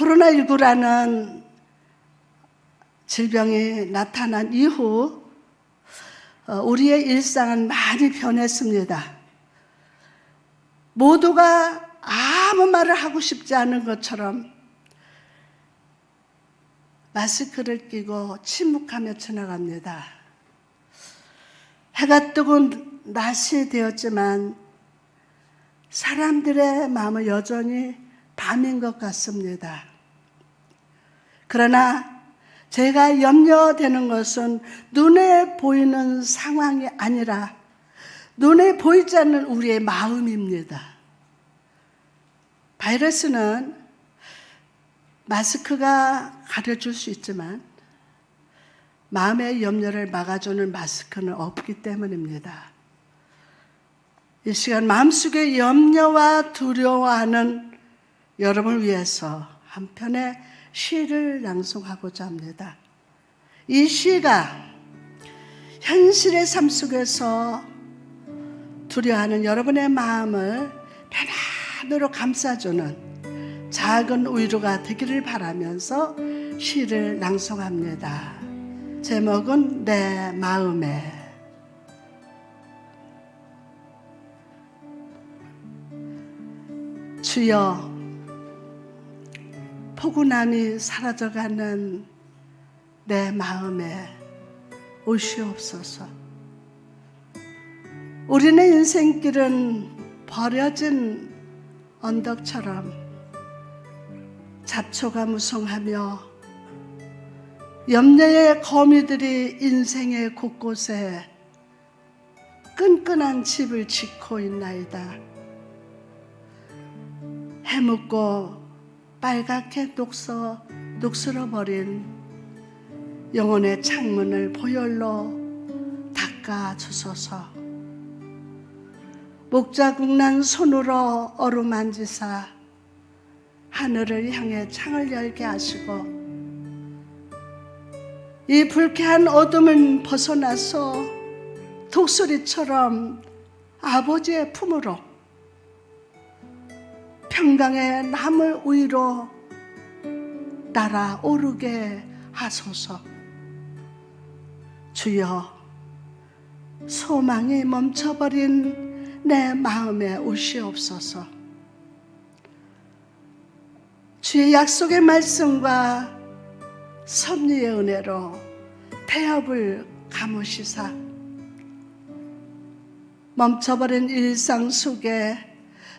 코로나19라는 질병이 나타난 이후 우리의 일상은 많이 변했습니다. 모두가 아무 말을 하고 싶지 않은 것처럼 마스크를 끼고 침묵하며 지나갑니다. 해가 뜨고 낮이 되었지만 사람들의 마음은 여전히 밤인 것 같습니다. 그러나 제가 염려되는 것은 눈에 보이는 상황이 아니라 눈에 보이지 않는 우리의 마음입니다. 바이러스는 마스크가 가려줄 수 있지만 마음의 염려를 막아주는 마스크는 없기 때문입니다. 이 시간 마음속에 염려와 두려워하는 여러분을 위해서 한 편의 시를 낭송하고자 합니다. 이 시가 현실의 삶 속에서 두려워하는 여러분의 마음을 편안으로 감싸주는 작은 위로가 되기를 바라면서 시를 낭송합니다. 제목은 내 마음에. 주여, 포근함이 사라져가는 내 마음에 오시옵소서. 우리의 인생길은 버려진 언덕처럼 잡초가 무성하며 염려의 거미들이 인생의 곳곳에 끈끈한 집을 짓고 있나이다. 해묵고 빨갛게 녹슬어버린 영혼의 창문을 보혈로 닦아주소서. 목자국 난 손으로 어루만지사 하늘을 향해 창을 열게 하시고 이 불쾌한 어둠을 벗어나서 독수리처럼 아버지의 품으로 평강의 나무 위로 날아오르게 하소서. 주여, 소망이 멈춰버린 내 마음에 오시옵소서. 주의 약속의 말씀과 섭리의 은혜로 태엽을 감으시사 멈춰버린 일상 속에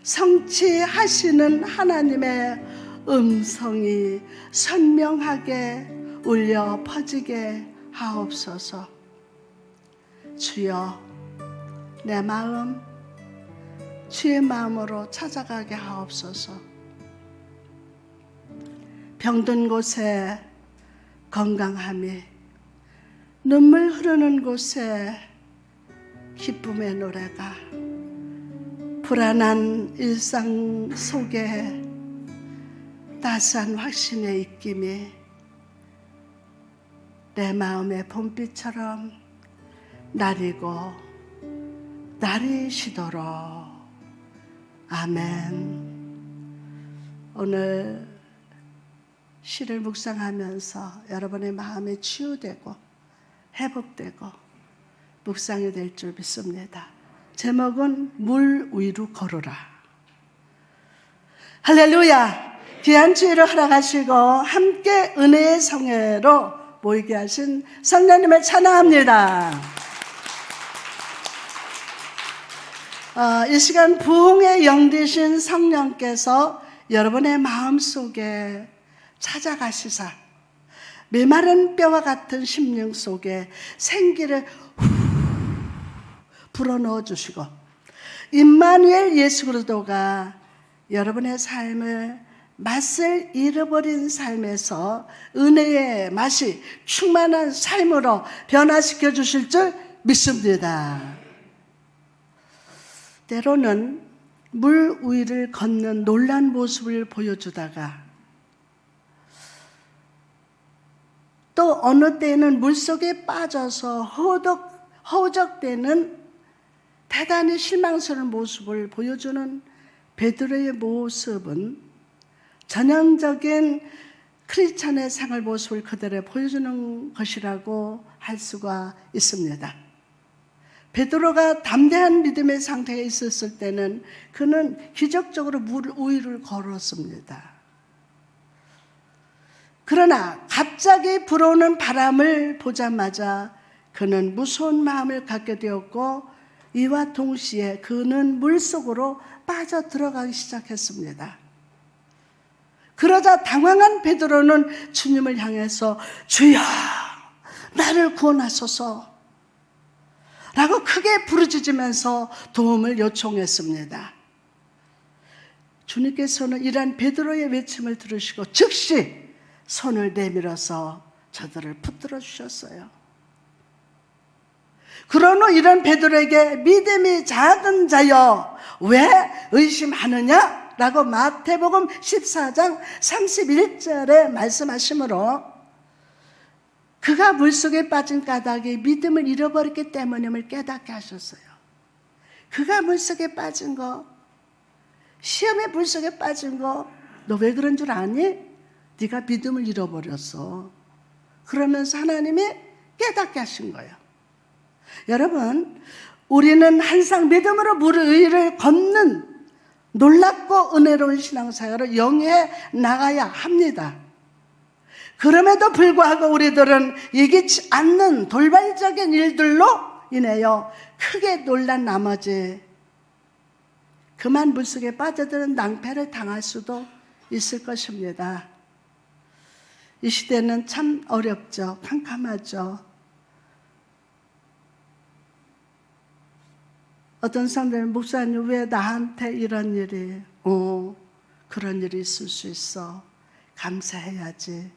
성취하시는 하나님의 음성이 선명하게 울려 퍼지게 하옵소서. 주여, 내 마음 주의 마음으로 찾아가게 하옵소서. 병든 곳에 건강함이, 눈물 흐르는 곳에 기쁨의 노래가, 불안한 일상 속에 따스한 확신의 입김이 내 마음의 봄빛처럼 나리고 나리시도록. 아멘. 오늘 시를 묵상하면서 여러분의 마음이 치유되고 회복되고 묵상이 될 줄 믿습니다. 제목은 물 위로 걸으라. 할렐루야. 귀한 주의를 허락하시고 함께 은혜의 성회로 모이게 하신 성령님을 찬양합니다. 이 시간 부흥의 영 되신 성령께서 여러분의 마음속에 찾아가시사 메마른 뼈와 같은 심령 속에 생기를 불어넣어 주시고 임마누엘 예수 그리스도가 여러분의 삶을 맛을 잃어버린 삶에서 은혜의 맛이 충만한 삶으로 변화시켜 주실 줄 믿습니다. 때로는 물 위를 걷는 놀란 모습을 보여주다가 또 어느 때는 물속에 빠져서 허우적대는 대단히 실망스러운 모습을 보여주는 베드로의 모습은 전형적인 크리스찬의 생활 모습을 그대로 보여주는 것이라고 할 수가 있습니다. 베드로가 담대한 믿음의 상태에 있었을 때는 그는 기적적으로 물 위를 걸었습니다. 그러나 갑자기 불어오는 바람을 보자마자 그는 무서운 마음을 갖게 되었고 이와 동시에 그는 물속으로 빠져들어가기 시작했습니다. 그러자 당황한 베드로는 주님을 향해서 주여 나를 구원하소서 라고 크게 부르짖으면서 도움을 요청했습니다. 주님께서는 이러한 베드로의 외침을 들으시고 즉시 손을 내밀어서 저들을 붙들어 주셨어요. 그런 후 이런 베드로에게 믿음이 작은 자여 왜 의심하느냐? 라고 마태복음 14장 31절에 말씀하시므로 그가 물속에 빠진 까닭이 믿음을 잃어버렸기 때문임을 깨닫게 하셨어요. 그가 물속에 빠진 거, 시험에 물속에 빠진 거, 너 왜 그런 줄 아니? 네가 믿음을 잃어버렸어. 그러면서 하나님이 깨닫게 하신 거예요. 여러분, 우리는 항상 믿음으로 물 위를 걷는 놀랍고 은혜로운 신앙생활을 영위해 나가야 합니다. 그럼에도 불구하고 우리들은 예기치 않는 돌발적인 일들로 인하여 크게 놀란 나머지 그만 물속에 빠져드는 낭패를 당할 수도 있을 것입니다. 이 시대는 참 어렵죠. 캄캄하죠. 어떤 사람들은 목사님 왜 나한테 이런 일이 그런 일이 있을 수 있어. 감사해야지.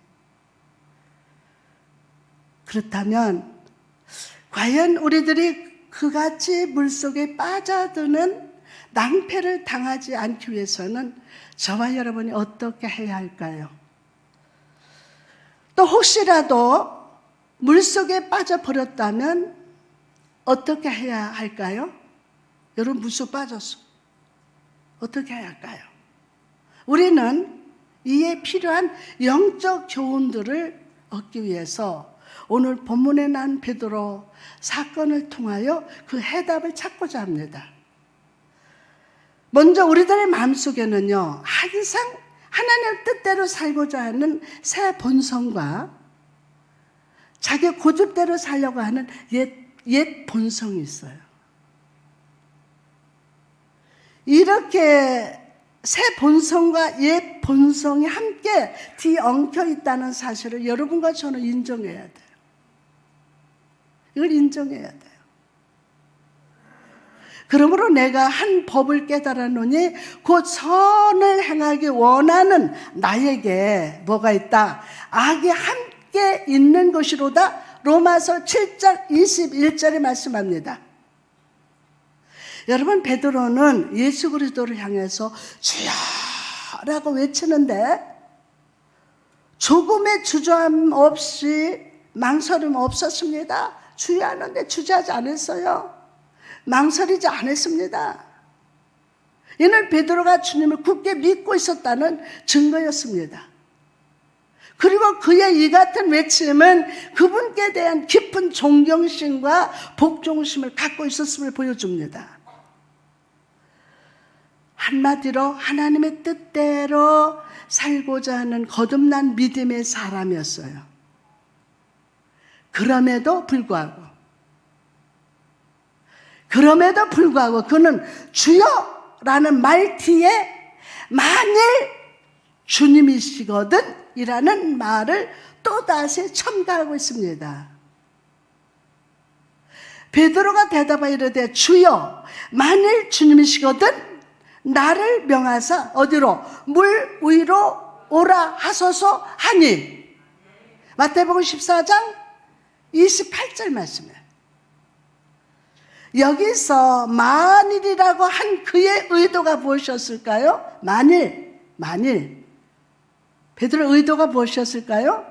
그렇다면 과연 우리들이 그같이 물속에 빠져드는 낭패를 당하지 않기 위해서는 저와 여러분이 어떻게 해야 할까요? 또 혹시라도 물속에 빠져버렸다면 어떻게 해야 할까요? 여러분 물속 빠졌어. 어떻게 해야 할까요? 우리는 이에 필요한 영적 교훈들을 얻기 위해서 오늘 본문에 난 베드로 사건을 통하여 그 해답을 찾고자 합니다. 먼저 우리들의 마음속에는요, 항상 하나님의 뜻대로 살고자 하는 새 본성과 자기 고집대로 살려고 하는 옛 본성이 있어요. 이렇게 새 본성과 옛 본성이 함께 뒤엉켜 있다는 사실을 여러분과 저는 인정해야 돼요. 이걸 인정해야 돼요. 그러므로 내가 한 법을 깨달았노니 곧 선을 행하기 원하는 나에게 뭐가 있다? 악이 함께 있는 것이로다. 로마서 7장 21절에 말씀합니다. 여러분, 베드로는 예수 그리스도를 향해서 주여라고 외치는데 조금의 주저함 없이 망설임 없었습니다. 주여 하는데 주저하지 않았어요. 망설이지 않았습니다. 이는 베드로가 주님을 굳게 믿고 있었다는 증거였습니다. 그리고 그의 이 같은 외침은 그분께 대한 깊은 존경심과 복종심을 갖고 있었음을 보여줍니다. 한마디로 하나님의 뜻대로 살고자 하는 거듭난 믿음의 사람이었어요. 그럼에도 불구하고 그는 주여라는 말 뒤에 만일 주님이시거든 이라는 말을 또다시 첨가하고 있습니다. 베드로가 대답하여 이르되 주여 만일 주님이시거든 나를 명하사 어디로? 물 위로 오라 하소서 하니. 마태복음 14장 28절 말씀이에요. 여기서 만일이라고 한 그의 의도가 무엇이었을까요? 만일 베드로의 의도가 무엇이었을까요?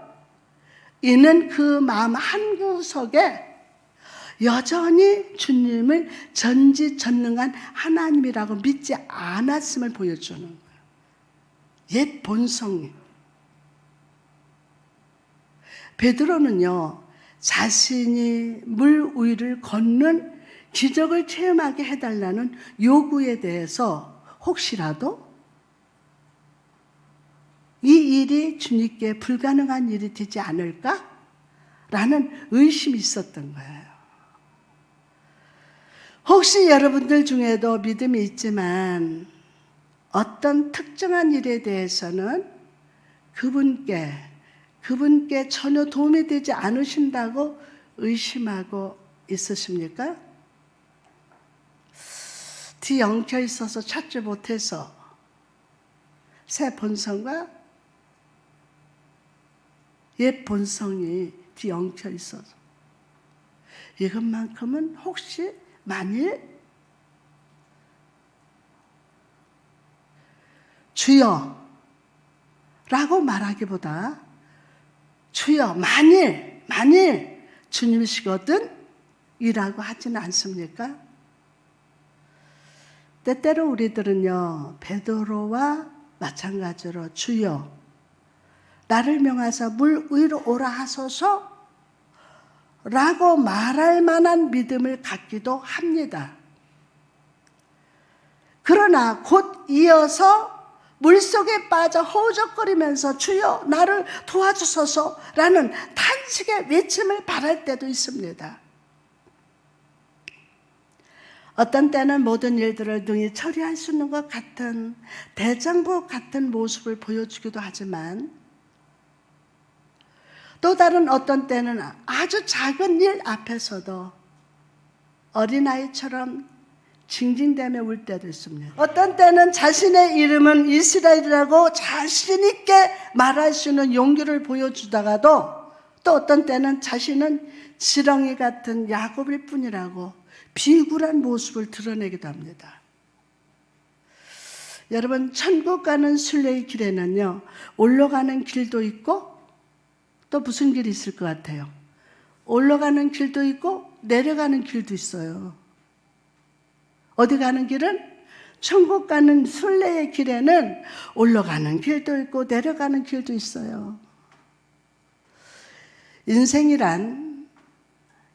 이는 그 마음 한구석에 여전히 주님을 전지전능한 하나님이라고 믿지 않았음을 보여주는 거예요. 옛 본성. 베드로는요, 자신이 물 위를 걷는 기적을 체험하게 해달라는 요구에 대해서 혹시라도 이 일이 주님께 불가능한 일이 되지 않을까라는 의심이 있었던 거예요. 혹시 여러분들 중에도 믿음이 있지만 어떤 특정한 일에 대해서는 그분께 전혀 도움이 되지 않으신다고 의심하고 있으십니까? 뒤 엉켜 있어서 찾지 못해서 새 본성과 옛 본성이 뒤 엉켜 있어서 이것만큼은 혹시 만일 주여 라고 말하기보다 주여 만일 주님이시거든 이라고 하지는 않습니까? 때때로 우리들은요, 베드로와 마찬가지로 주여 나를 명하사 물 위로 오라 하소서 라고 말할 만한 믿음을 갖기도 합니다. 그러나 곧 이어서 물속에 빠져 허우적거리면서 주여 나를 도와주소서라는 탄식의 외침을 바랄 때도 있습니다. 어떤 때는 모든 일들을 능히 처리할 수 있는 것 같은 대장부 같은 모습을 보여주기도 하지만 또 다른 어떤 때는 아주 작은 일 앞에서도 어린아이처럼 징징대며 울 때도 있습니다. 어떤 때는 자신의 이름은 이스라엘이라고 자신 있게 말할 수 있는 용기를 보여주다가도 또 어떤 때는 자신은 지렁이 같은 야곱일 뿐이라고 비굴한 모습을 드러내기도 합니다. 여러분, 천국 가는 순례의 길에는요, 올라가는 길도 있고 또 무슨 길이 있을 것 같아요? 올라가는 길도 있고 내려가는 길도 있어요. 어디 가는 길은? 천국 가는 순례의 길에는 올라가는 길도 있고 내려가는 길도 있어요. 인생이란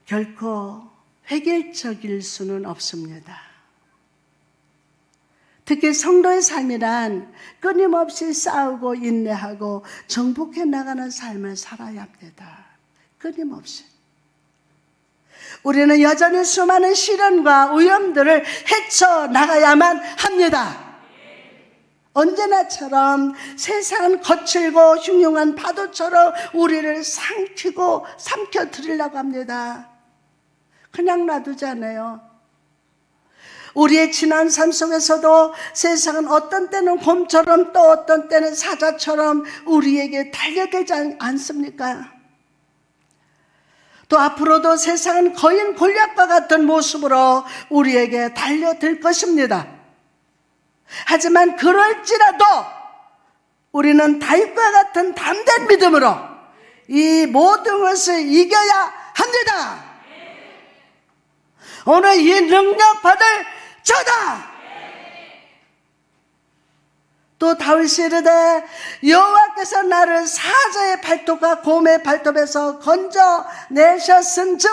결코 획일적일 수는 없습니다. 특히 성도의 삶이란 끊임없이 싸우고 인내하고 정복해 나가는 삶을 살아야 합니다. 끊임없이. 우리는 여전히 수많은 시련과 위험들을 헤쳐나가야만 합니다. 언제나처럼 세상은 거칠고 흉흉한 파도처럼 우리를 삼켜드리려고 합니다. 그냥 놔두잖아요. 우리의 지난 삶 속에서도 세상은 어떤 때는 곰처럼 또 어떤 때는 사자처럼 우리에게 달려들지 않습니까? 또 앞으로도 세상은 거인 골리앗과 같은 모습으로 우리에게 달려들 것입니다. 하지만 그럴지라도 우리는 다윗과 같은 담대한 믿음으로 이 모든 것을 이겨야 합니다. 오늘 이 능력 받을 저다. 또 다윗이 이르되 여호와께서 나를 사자의 발톱과 곰의 발톱에서 건져내셨은즉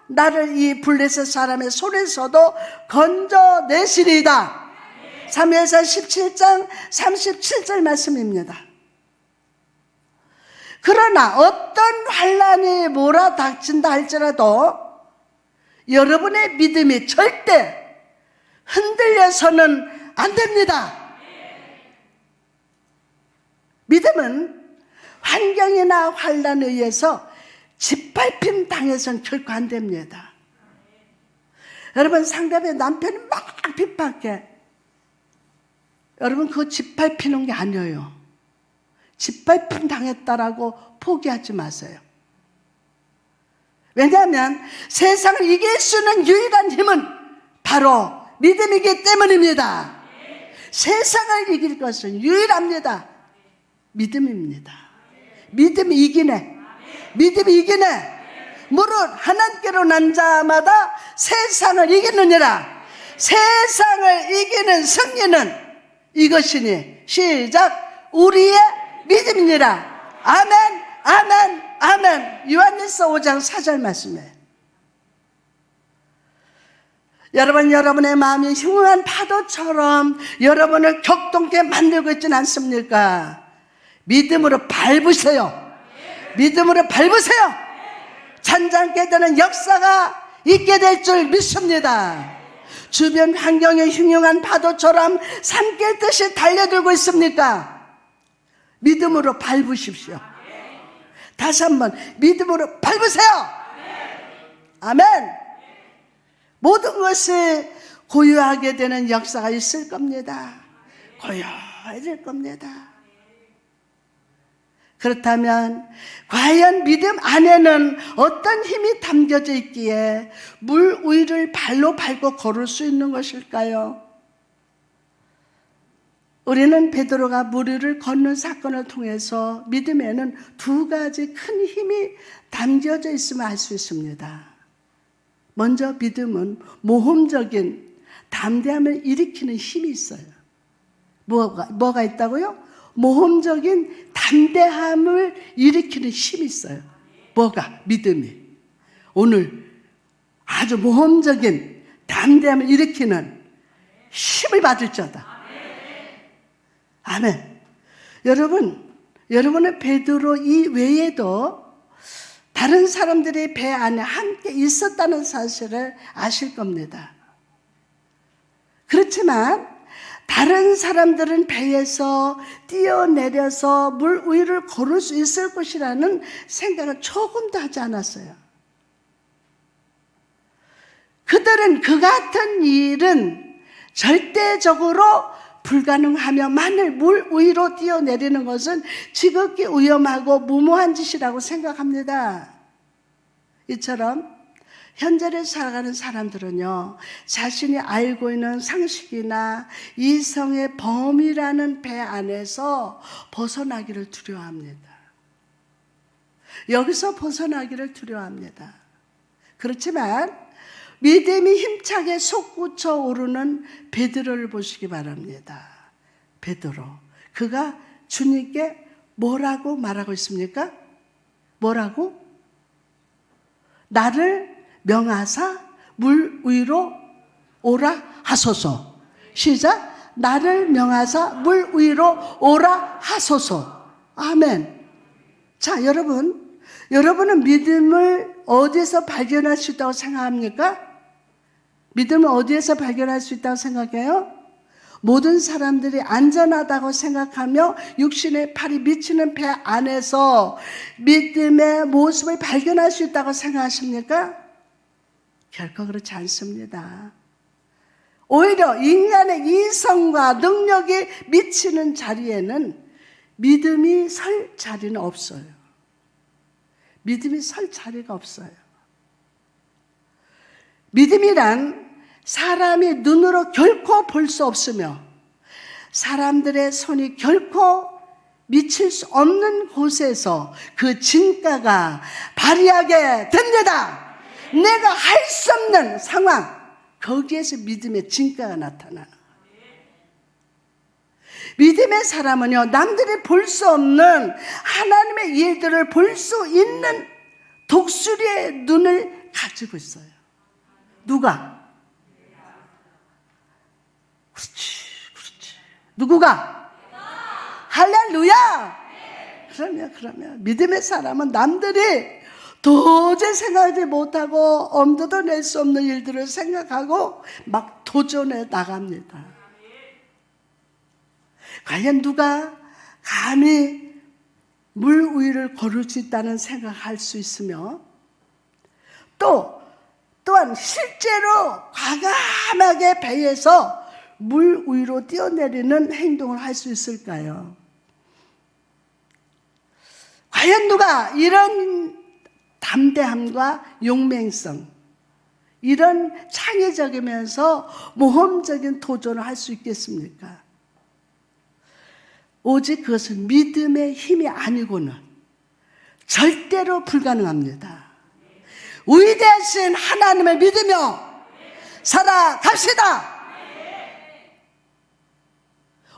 나를 이 블레셋 사람의 손에서도 건져내시리이다. 사무엘상 17장 37절 말씀입니다. 그러나 어떤 환난이 몰아닥친다 할지라도 여러분의 믿음이 절대 흔들려서는 안 됩니다. 믿음은 환경이나 환난에 의해서 짓밟힘 당해서는 결코 안 됩니다. 여러분, 상대방의 남편이 막 핍박해. 여러분, 그거 짓밟히는 게 아니에요. 짓밟힘 당했다라고 포기하지 마세요. 왜냐하면 세상을 이길 수 있는 유일한 힘은 바로 믿음이기 때문입니다. 세상을 이길 것은 유일합니다. 믿음입니다. 믿음이 이기네. 믿음이 이기네. 무릇 하나님께로 난 자마다 세상을 이기느니라. 세상을 이기는 승리는 이것이니 시작 우리의 믿음이니라. 아멘, 아멘, 아멘. 요한일서 5장 4절 말씀에 여러분, 여러분의 마음이 흉한 파도처럼 여러분을 격동케 만들고 있지는 않습니까? 믿음으로 밟으세요. 믿음으로 밟으세요. 찬장케 되는 역사가 있게 될 줄 믿습니다. 주변 환경의 흉흉한 파도처럼 삼킬듯이 달려들고 있습니까? 믿음으로 밟으십시오. 다시 한번 믿음으로 밟으세요. 아멘. 모든 것을 고요하게 되는 역사가 있을 겁니다. 고요해질 겁니다. 그렇다면 과연 믿음 안에는 어떤 힘이 담겨져 있기에 물 위를 발로 밟고 걸을 수 있는 것일까요? 우리는 베드로가 물 위를 걷는 사건을 통해서 믿음에는 두 가지 큰 힘이 담겨져 있음을 알 수 있습니다. 먼저 믿음은 모험적인 담대함을 일으키는 힘이 있어요. 뭐가 있다고요? 모험적인 담대함을 일으키는 힘이 있어요. 뭐가? 믿음이. 오늘 아주 모험적인 담대함을 일으키는 힘을 받을지어다. 아멘. 여러분은 베드로 이외에도 다른 사람들이 배 안에 함께 있었다는 사실을 아실 겁니다. 그렇지만 다른 사람들은 배에서 뛰어내려서 물 위를 걸을 수 있을 것이라는 생각을 조금도 하지 않았어요. 그들은 그 같은 일은 절대적으로 불가능하며 만일 물 위로 뛰어내리는 것은 지극히 위험하고 무모한 짓이라고 생각합니다. 이처럼 현재를 살아가는 사람들은요, 자신이 알고 있는 상식이나 이성의 범위라는 배 안에서 벗어나기를 두려워합니다. 여기서 벗어나기를 두려워합니다. 그렇지만 믿음이 힘차게 솟구쳐 오르는 베드로를 보시기 바랍니다. 베드로, 그가 주님께 뭐라고 말하고 있습니까? 뭐라고? 나를 명하사 물 위로 오라 하소서. 시작. 나를 명하사 물 위로 오라 하소서. 아멘. 자, 여러분은 믿음을 어디에서 발견할 수 있다고 생각합니까? 믿음을 어디에서 발견할 수 있다고 생각해요? 모든 사람들이 안전하다고 생각하며 육신의 팔이 미치는 배 안에서 믿음의 모습을 발견할 수 있다고 생각하십니까? 결코 그렇지 않습니다. 오히려 인간의 이성과 능력이 미치는 자리에는 믿음이 설 자리는 없어요. 믿음이 설 자리가 없어요. 믿음이란 사람이 눈으로 결코 볼 수 없으며 사람들의 손이 결코 미칠 수 없는 곳에서 그 진가가 발휘하게 됩니다. 내가 할 수 없는 상황, 거기에서 믿음의 진가가 나타나는 거예요. 믿음의 사람은요, 남들이 볼 수 없는 하나님의 일들을 볼 수 있는 독수리의 눈을 가지고 있어요. 누가? 그렇지. 누구가? 할렐루야! 그러면 믿음의 사람은 남들이 도저히 생각하지 못하고 엄두도 낼 수 없는 일들을 생각하고 막 도전해 나갑니다. 과연 누가 감히 물 위를 걸을 수 있다는 생각할 수 있으며 또한 실제로 과감하게 배에서 물 위로 뛰어내리는 행동을 할 수 있을까요? 과연 누가 이런 담대함과 용맹성, 이런 창의적이면서 모험적인 도전을 할 수 있겠습니까? 오직 그것은 믿음의 힘이 아니고는 절대로 불가능합니다. 위대하신 하나님을 믿으며 살아갑시다.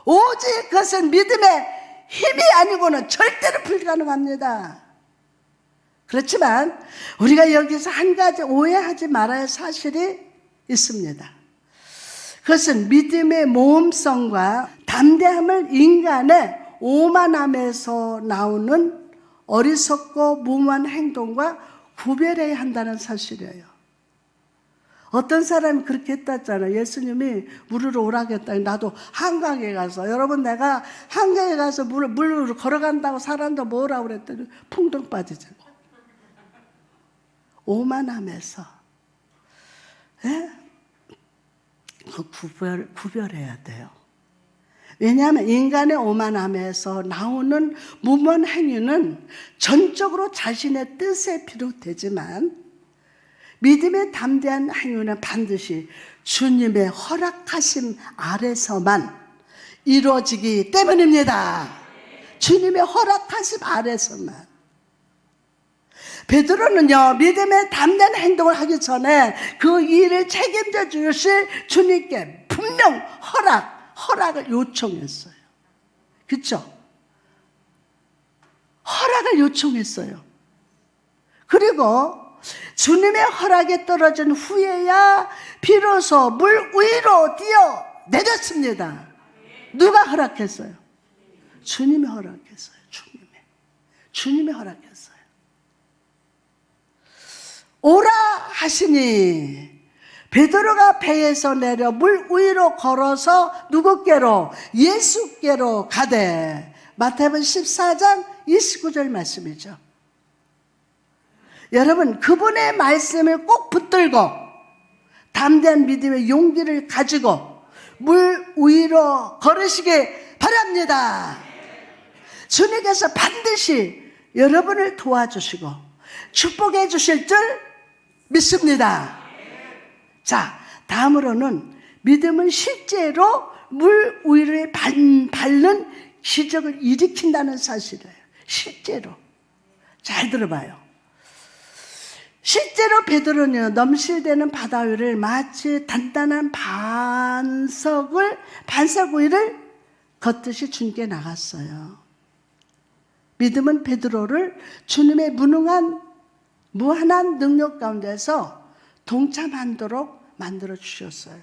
오직 그것은 믿음의 힘이 아니고는 절대로 불가능합니다. 그렇지만 우리가 여기서 한 가지 오해하지 말아야 할 사실이 있습니다. 그것은 믿음의 모험성과 담대함을 인간의 오만함에서 나오는 어리석고 무모한 행동과 구별해야 한다는 사실이에요. 어떤 사람이 그렇게 했다잖아요. 예수님이 물으러 오라고 했더니 나도 한강에 가서, 여러분 내가 한강에 가서 물로 걸어간다고 사람도 뭐라고 그랬더니 풍덩 빠지죠. 오만함에서. 예? 그 구별해야 돼요. 왜냐하면 인간의 오만함에서 나오는 무모한 행위는 전적으로 자신의 뜻에 비롯되지만 믿음의 담대한 행위는 반드시 주님의 허락하심 아래서만 이루어지기 때문입니다. 주님의 허락하심 아래서만. 베드로는요, 믿음의 담대한 행동을 하기 전에 그 일을 책임져 주실 주님께 분명 허락을 요청했어요. 그렇죠? 허락을 요청했어요. 그리고 주님의 허락에 떨어진 후에야 비로소 물 위로 뛰어 내렸습니다. 누가 허락했어요? 주님이 허락했어요. 주님이 허락했어요. 오라 하시니 베드로가 배에서 내려 물 위로 걸어서 누구께로? 예수께로 가되. 마태복음 14장 29절 말씀이죠. 여러분, 그분의 말씀을 꼭 붙들고 담대한 믿음의 용기를 가지고 물 위로 걸으시기 바랍니다. 주님께서 반드시 여러분을 도와주시고 축복해 주실 줄 믿습니다. 자, 다음으로는 믿음은 실제로 물 위를 밟는 기적을 일으킨다는 사실이에요. 실제로. 잘 들어봐요. 실제로 베드로는 넘실대는 바다 위를 마치 단단한 반석 위를 걷듯이 주님께 나갔어요. 믿음은 베드로를 주님의 무한한 능력 가운데서 동참하도록 만들어 주셨어요.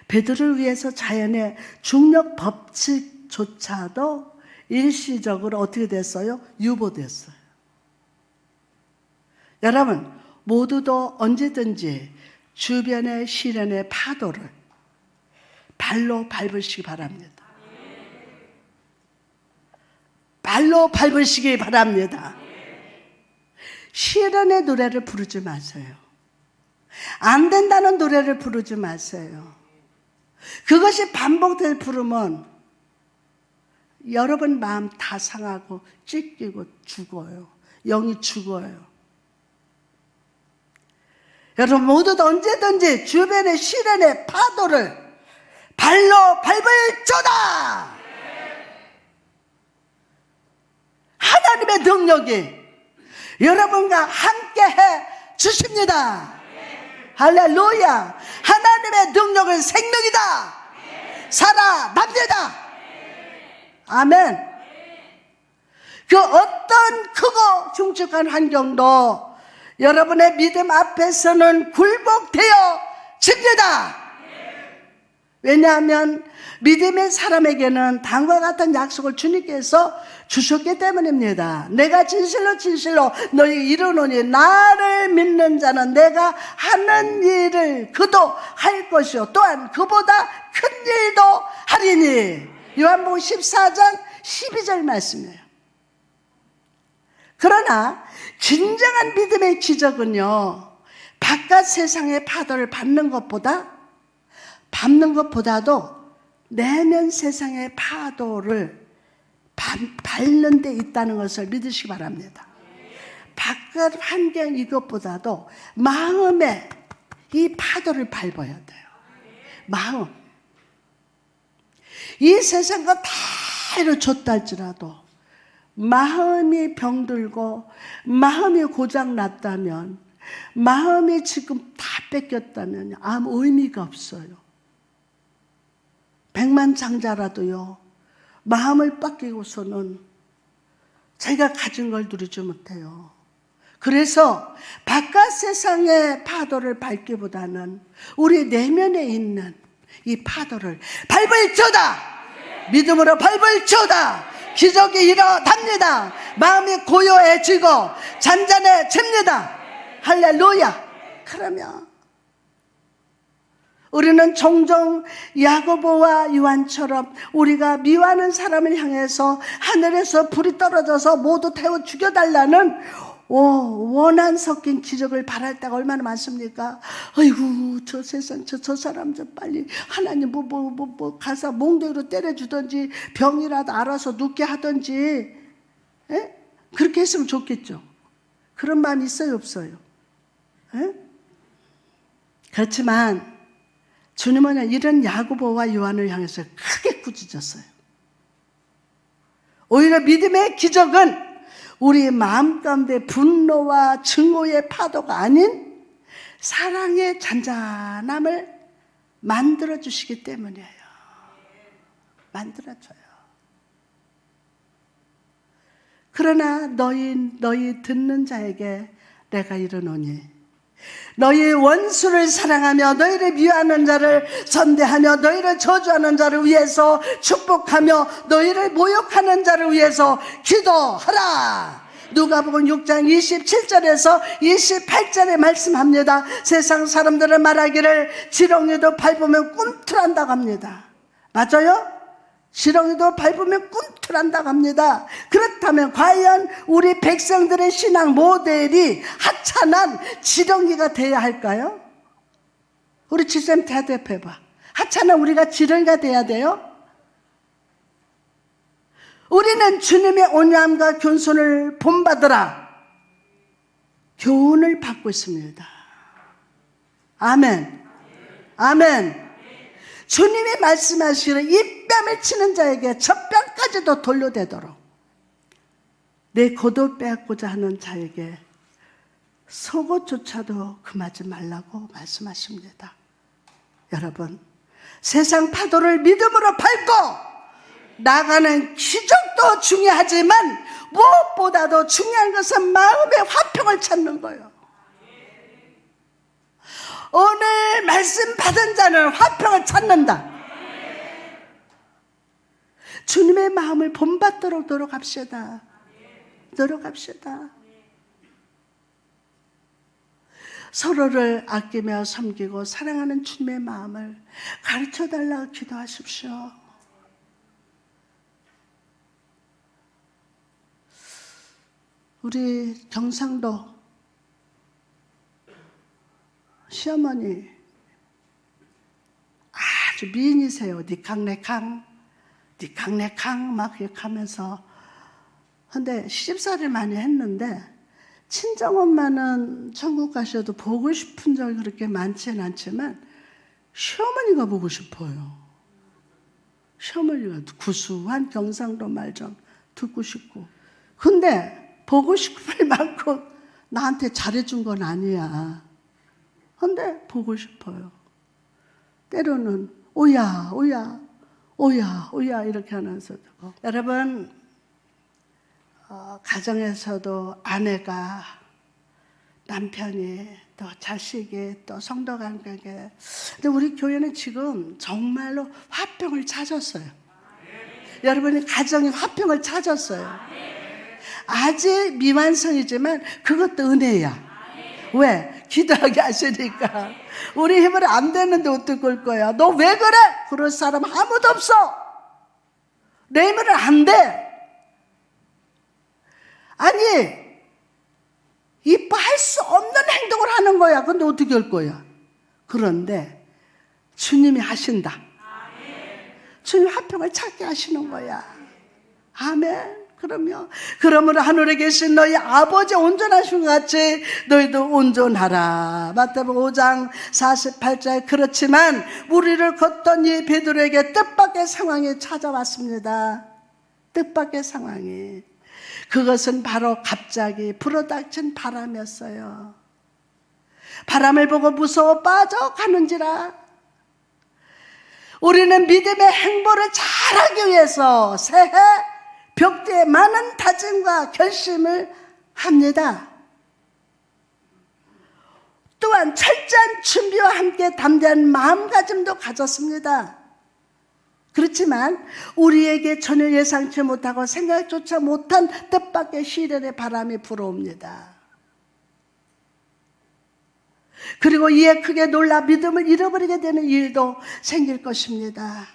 베드로를 위해서 자연의 중력 법칙조차도 일시적으로 어떻게 됐어요? 유보됐어요. 여러분, 모두도 언제든지 주변의 시련의 파도를 발로 밟으시기 바랍니다. 발로 밟으시기 바랍니다. 시련의 노래를 부르지 마세요. 안 된다는 노래를 부르지 마세요. 그것이 반복될 부르면 여러분 마음 다 상하고 찢기고 죽어요. 영이 죽어요. 여러분 모두도 언제든지 주변의 시련의 파도를 발로 밟을저다. 하나님의 능력이 여러분과 함께해 주십니다. 할렐루야. 하나님의 능력은 생명이다. 살아납니다. 아멘. 그 어떤 크고 흉측한 환경도 여러분의 믿음 앞에서는 굴복되어 집니다. 왜냐하면 믿음의 사람에게는 다음과 같은 약속을 주님께서 주셨기 때문입니다. 내가 진실로 너희 이르노니 나를 믿는 자는 내가 하는 일을 그도 할 것이요 또한 그보다 큰 일도 하리니. 요한복음 14장 12절 말씀이에요. 그러나 진정한 믿음의 기적은요, 바깥 세상의 파도를 밟는 것보다도 내면 세상의 파도를 밟는 데 있다는 것을 믿으시기 바랍니다. 바깥 환경 이것보다도 마음의 이 파도를 밟아야 돼요. 마음. 이 세상과 다 이루어졌다 할지라도 마음이 병들고 마음이 고장났다면, 마음이 지금 다 뺏겼다면 아무 의미가 없어요. 백만장자라도요, 마음을 뺏기고서는 자기가 가진 걸 누리지 못해요. 그래서 바깥 세상의 파도를 밟기보다는 우리 내면에 있는 이 파도를 밟을지어다! 믿음으로 밟을지어다! 기적이 일어납니다. 마음이 고요해지고 잔잔해집니다. 할렐루야! 그러면 우리는 종종 야고보와 요한처럼 우리가 미워하는 사람을 향해서 하늘에서 불이 떨어져서 모두 태워 죽여달라는 원한 섞인 기적을 바랄 때가 얼마나 많습니까? 아이고 저 세상 저 사람 좀 빨리 하나님 뭐 가서 몽둥이로 때려주든지 병이라도 알아서 눕게 하든지, 에? 그렇게 했으면 좋겠죠. 그런 마음이 있어요 없어요? 에? 그렇지만 주님은 이런 야고보와 요한을 향해서 크게 꾸짖었어요. 오히려 믿음의 기적은 우리 마음 가운데 분노와 증오의 파도가 아닌 사랑의 잔잔함을 만들어주시기 때문이에요. 만들어줘요. 그러나 너희 듣는 자에게 내가 이르노니 너희 원수를 사랑하며 너희를 미워하는 자를 선대하며 너희를 저주하는 자를 위해서 축복하며 너희를 모욕하는 자를 위해서 기도하라. 누가복음 6장 27절에서 28절에 말씀합니다. 세상 사람들은 말하기를 지렁이도 밟으면 꿈틀한다고 합니다. 맞아요? 지렁이도 밟으면 꿈틀한다고 합니다. 그렇다면 과연 우리 백성들의 신앙 모델이 하찮은 지렁이가 돼야 할까요? 우리 집사님 대답해봐. 하찮은 우리가 지렁이가 돼야 돼요? 우리는 주님의 온유함과 겸손을 본받으라 교훈을 받고 있습니다. 아멘. 아멘. 주님이 말씀하시기를 이 뺨을 치는 자에게 첫 뺨까지도 돌려대도록 내 겉을 빼앗고자 하는 자에게 속옷조차도 금하지 말라고 말씀하십니다. 여러분, 세상 파도를 믿음으로 밟고 나가는 기적도 중요하지만 무엇보다도 중요한 것은 마음의 화평을 찾는 거예요. 오늘 말씀 받은 자는 화평을 찾는다. 주님의 마음을 본받도록 노력합시다. 노력합시다. 서로를 아끼며 섬기고 사랑하는 주님의 마음을 가르쳐달라고 기도하십시오. 우리 경상도 시어머니 아주 미인이세요. 니캉네캉 막 이렇게 하면서. 근데 시집살이를 많이 했는데 친정엄마는 천국 가셔도 보고 싶은 적이 그렇게 많지는 않지만 시어머니가 보고 싶어요. 시어머니가 구수한 경상도 말 좀 듣고 싶고. 근데 보고 싶을 만큼 나한테 잘해준 건 아니야. 근데 보고 싶어요. 때로는 오야 이렇게 하면서도. 여러분, 가정에서도 아내가 남편이 또 자식이 또 성도 관계에, 근데 우리 교회는 지금 정말로 화평을 찾았어요. 여러분이 가정의 화평을 찾았어요. 아직 미완성이지만 그것도 은혜야. 왜? 기도하게 하시니까. 우리 힘으로 안 되는데 어떻게 할 거야? 너 왜 그래? 그럴 사람 아무도 없어. 내 힘으로 안 돼. 아니, 이뻐할 수 없는 행동을 하는 거야. 근데 어떻게 할 거야? 그런데 주님이 하신다. 주님 화평을 찾게 하시는 거야. 아멘. 그러므로 하늘에 계신 너희 아버지 온전하신 것 같이 너희도 온전하라. 마태복음 5장 48절. 그렇지만 우리를 걷던 이 베드로에게 뜻밖의 상황이 찾아왔습니다. 뜻밖의 상황이. 그것은 바로 갑자기 불어닥친 바람이었어요. 바람을 보고 무서워 빠져가는지라. 우리는 믿음의 행보를 잘하기 위해서 새해 벽두에 많은 다짐과 결심을 합니다. 또한 철저한 준비와 함께 담대한 마음가짐도 가졌습니다. 그렇지만 우리에게 전혀 예상치 못하고 생각조차 못한 뜻밖의 시련의 바람이 불어옵니다. 그리고 이에 크게 놀라 믿음을 잃어버리게 되는 일도 생길 것입니다.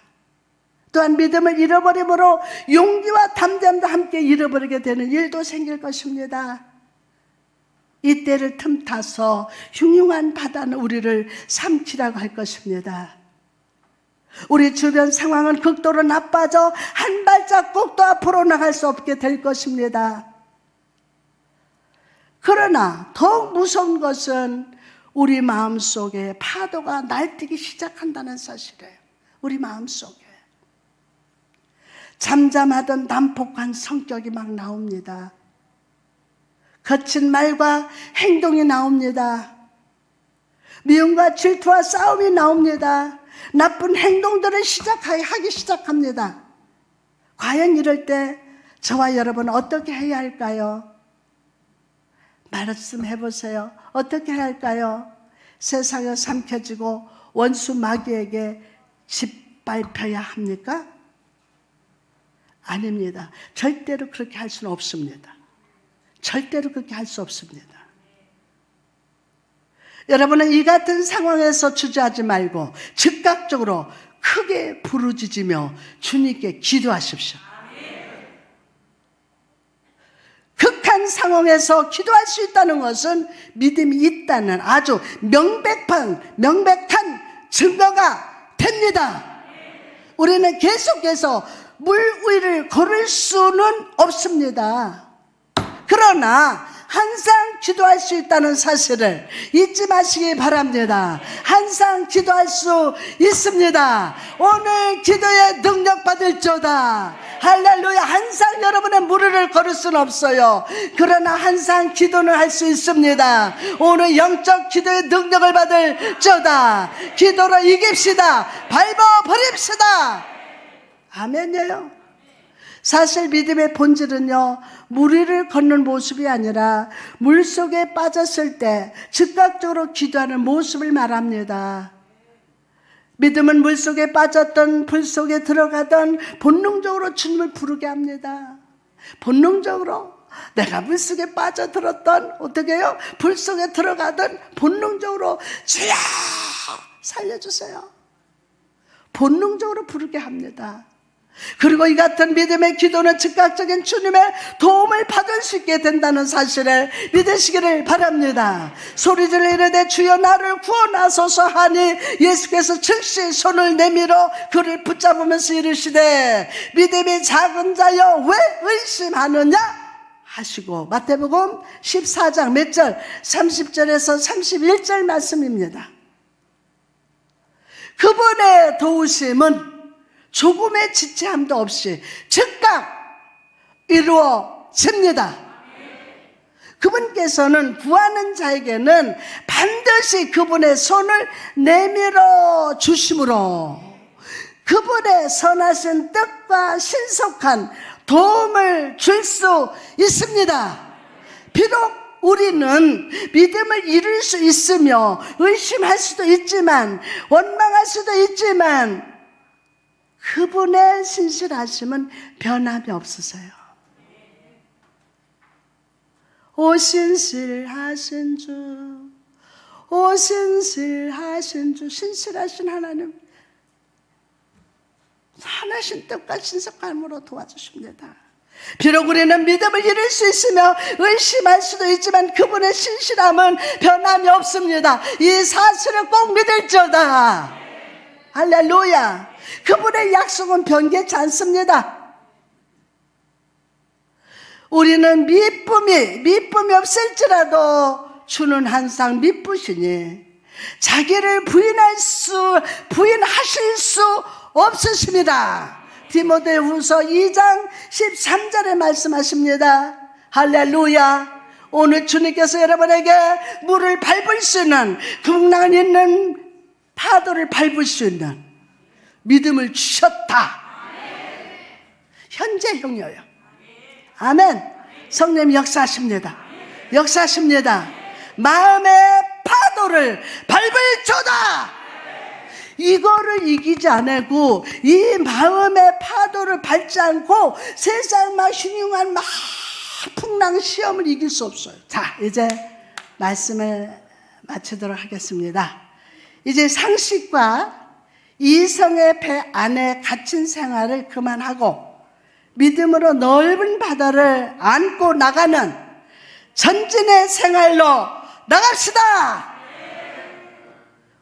또한 믿음을 잃어버림으로 용기와 담대함도 함께 잃어버리게 되는 일도 생길 것입니다. 이때를 틈타서 흉흉한 바다는 우리를 삼키라고 할 것입니다. 우리 주변 상황은 극도로 나빠져 한 발자국도 앞으로 나갈 수 없게 될 것입니다. 그러나 더욱 무서운 것은 우리 마음속에 파도가 날뛰기 시작한다는 사실이에요. 우리 마음속에 잠잠하던 난폭한 성격이 막 나옵니다. 거친 말과 행동이 나옵니다. 미움과 질투와 싸움이 나옵니다. 나쁜 행동들을 하기 시작합니다. 과연 이럴 때 저와 여러분은 어떻게 해야 할까요? 말씀해 보세요. 어떻게 해야 할까요? 세상에 삼켜지고 원수 마귀에게 짓밟혀야 합니까? 아닙니다. 절대로 그렇게 할 수는 없습니다. 절대로 그렇게 할 수 없습니다. 여러분은 이 같은 상황에서 주저하지 말고 즉각적으로 크게 부르짖으며 주님께 기도하십시오. 극한 상황에서 기도할 수 있다는 것은 믿음이 있다는 아주 명백한 증거가 됩니다. 우리는 계속해서 물 위를 걸을 수는 없습니다. 그러나 항상 기도할 수 있다는 사실을 잊지 마시기 바랍니다. 항상 기도할 수 있습니다. 오늘 기도에 능력 받을지어다. 할렐루야. 항상 여러분의 무리를 걸을 수는 없어요. 그러나 항상 기도는 할 수 있습니다. 오늘 영적 기도의 능력을 받을지어다. 기도로 이깁시다. 밟아버립시다. 아멘이에요. 사실 믿음의 본질은요, 물 위를 걷는 모습이 아니라 물속에 빠졌을 때 즉각적으로 기도하는 모습을 말합니다. 믿음은 물속에 빠졌던 불 속에 들어가던 본능적으로 주님을 부르게 합니다. 본능적으로 내가 물속에 빠져들었던 어떻게 해요? 불 속에 들어가던 본능적으로 주야 살려주세요. 본능적으로 부르게 합니다. 그리고 이 같은 믿음의 기도는 즉각적인 주님의 도움을 받을 수 있게 된다는 사실을 믿으시기를 바랍니다. 소리질러 이르되 주여 나를 구원하소서 하니 예수께서 즉시 손을 내밀어 그를 붙잡으면서 이르시되 믿음이 작은 자여 왜 의심하느냐 하시고, 마태복음 14장 몇 절? 30절에서 31절 말씀입니다. 그분의 도우심은 조금의 지체함도 없이 즉각 이루어집니다. 그분께서는 구하는 자에게는 반드시 그분의 손을 내밀어 주심으로 그분의 선하신 뜻과 신속한 도움을 줄 수 있습니다. 비록 우리는 믿음을 잃을 수 있으며 의심할 수도 있지만 원망할 수도 있지만 그분의 신실하심은 변함이 없으세요. 오 신실하신 주, 오 신실하신 주, 신실하신 하나님, 선하신 뜻과 신속함으로 도와주십니다. 비록 우리는 믿음을 잃을 수 있으며 의심할 수도 있지만 그분의 신실함은 변함이 없습니다. 이 사실을 꼭 믿을지어다. 할렐루야. 그분의 약속은 변개치 않습니다. 우리는 미쁨이 없을지라도 주는 항상 미쁘시니 자기를 부인하실 수 없으십니다. 디모데후서 2장 13절에 말씀하십니다. 할렐루야. 오늘 주님께서 여러분에게 물을 밟을 수 있는, 풍랑 있는 파도를 밟을 수 있는 믿음을 주셨다. 현재형이에요. 아멘. 성령 역사하십니다. 역사하십니다. 마음의 파도를 밟을 조다. 이거를 이기지 않고 이 마음의 파도를 밟지 않고 세상 막 흉흉한 막 풍랑 시험을 이길 수 없어요. 자, 이제 말씀을 마치도록 하겠습니다. 이제 상식과 이성의 배 안에 갇힌 생활을 그만하고 믿음으로 넓은 바다를 안고 나가는 전진의 생활로 나갑시다.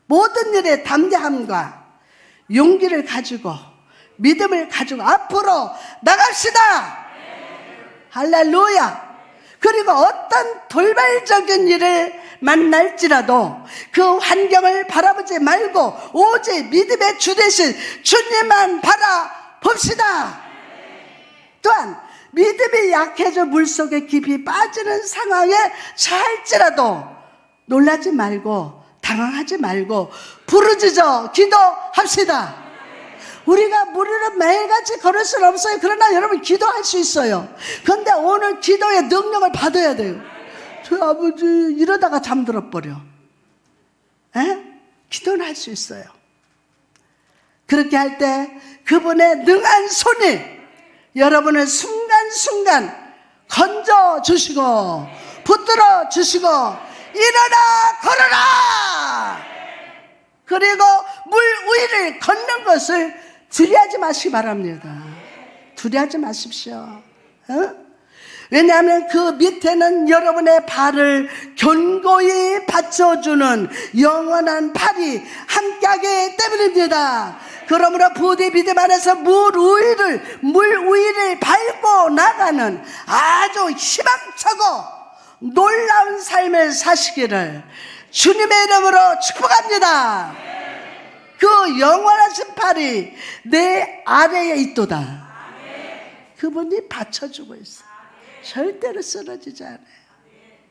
모든 일에 담대함과 용기를 가지고 믿음을 가지고 앞으로 나갑시다. 할렐루야. 그리고 어떤 돌발적인 일을 만날지라도 그 환경을 바라보지 말고 오직 믿음의 주 되신 주님만 바라봅시다. 또한 믿음이 약해져 물속에 깊이 빠지는 상황에 처할지라도 놀라지 말고 당황하지 말고 부르짖어 기도합시다. 우리가 무리를 매일같이 걸을 수는 없어요. 그러나 여러분 기도할 수 있어요. 그런데 오늘 기도의 능력을 받아야 돼요. 저 아버지 이러다가 잠들어 버려. 기도는 할 수 있어요. 그렇게 할 때 그분의 능한 손이 여러분을 순간순간 건져주시고 붙들어 주시고 일어나 걸어라. 그리고 물 위를 걷는 것을 두려워하지 마시기 바랍니다. 두려워하지 마십시오. 왜냐하면 그 밑에는 여러분의 발을 견고히 받쳐주는 영원한 발이 함께하기 때문입니다. 그러므로 부디 믿음 안에서 물 위를 밟고 나가는 아주 희망차고 놀라운 삶을 사시기를 주님의 이름으로 축복합니다. 그 영원하신 팔이 내 아래에 있도다. 그분이 받쳐주고 있어. 절대로 쓰러지지 않아요.